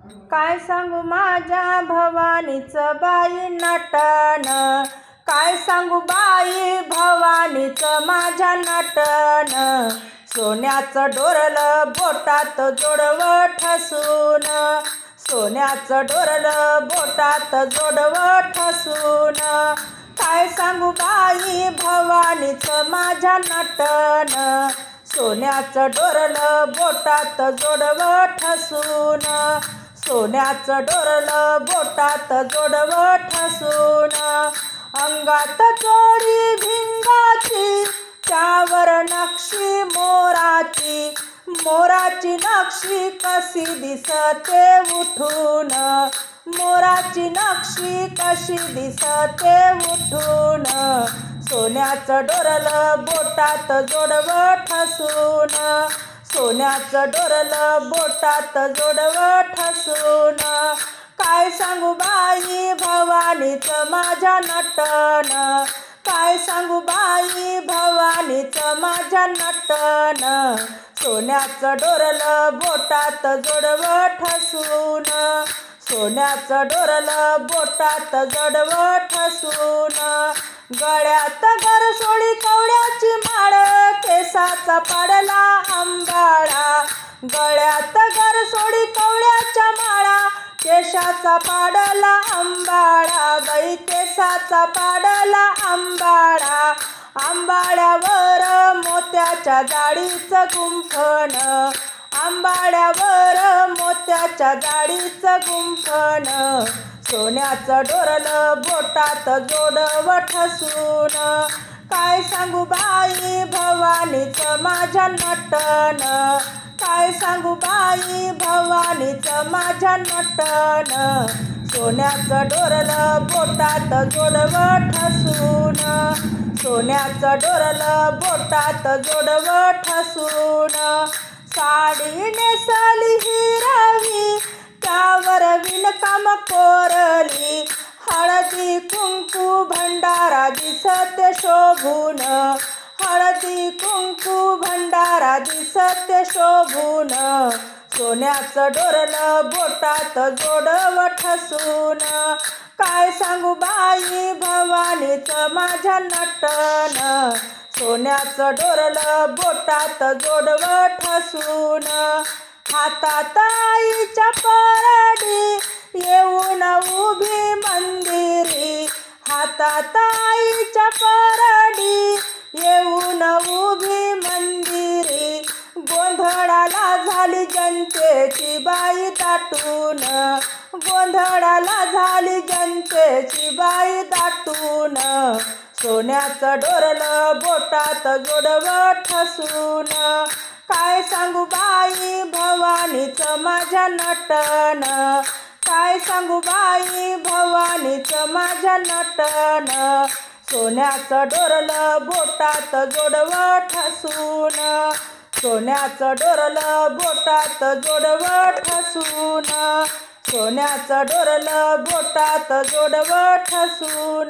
काय सांगू माझ्या भवानीचं बाई नटन, काय सांगू बाई भवानीचं माझ्या नटन. सोन्याचं डोरलं बोटात जोडवं ठसून, सोन्याचं डोरलं बोटात जोडवं ठसून. काय सांगू बाई भवानीचं माझ्या नटन, सोन्याचं डोरलं बोटात जोडवं ठसून, सोन्याचं डोरलं बोटात जोडवं ठसून. अंगात चोळी भिंगाची, त्यावर नक्षी मोराची, मोराची नक्षी कशी दिसते उठून, मोराची नक्षी कशी दिसते उठून. सोन्याचं डोरलं बोटात जोडवं ठसून, सोन्याचं डोरलं बोटात जोडवं ठसून. काय सांगू बाई भवानीचं माझ्या नटन, काय सांगू बाई भवानीचं माझ्या नटन. सोन्याचं डोरलं बोटात जोडवं ठसून, सोन्याचं डोरलं बोटात जोडवं ठसून. गळ्यात गरसोळी कवड्याची माळ, केसाचा पाडला अंबाडा, गळ्यात गरसोळी कवड्याच्या माळा, केसाचा पाडला अंबाडा. बाई केसाचा पाडला अंबाडा, आंबाड्यावर मोत्याच्या जाळीचं गुंफण, आंबाड्यावर मोत्याच्या जाळीचं गुंफण. सोन्याचं डोरलं बोटात जोडवं ठसून, काय सांगू बाई भवानीचं माझ्या नटन, काय सांगू बाई भवानीचं माझ्या नटन. सोन्याचं डोरलं बोटात जोडवं ठसून, सोन्याचं डोरलं बोटात जोडवं ठसून. साडी नेसली हिरवी, त्यावर विणकाम कोरली, हळदी कुंकू भंडारा दिसते शोभून, हळदी कुंकू भंडारा दिसते शोभून. सोन्याचं डोरलं बोटात जोडवं ठसून, काय सांगू बाई भवानीचं माझ्या नटन. सोन्याचं डोरलं बोटात जोडवं ठसून. हातात आईच्या परडी, येऊन उभी मंदिरी, हातात आईच्या परडी, येऊन उभी मंदिरी. गोंधळाला झाली जनतेची बाई दाटून, गोंधळाला झाली जनतेची बाई दाटून. सोन्याचं डोरलं बोटात जोडवं ठसून, काय सांगू बाई भवानीचं माझ्या नटन, काय सांगू बाई भवानीचं माझ्या नटन. सोन्याचं डोरलं बोटात जोडवं ठसून, सोन्याचं डोरलं बोटात जोडवं ठसून, सोन्याचं डोरलं बोटात जोडवं ठसून.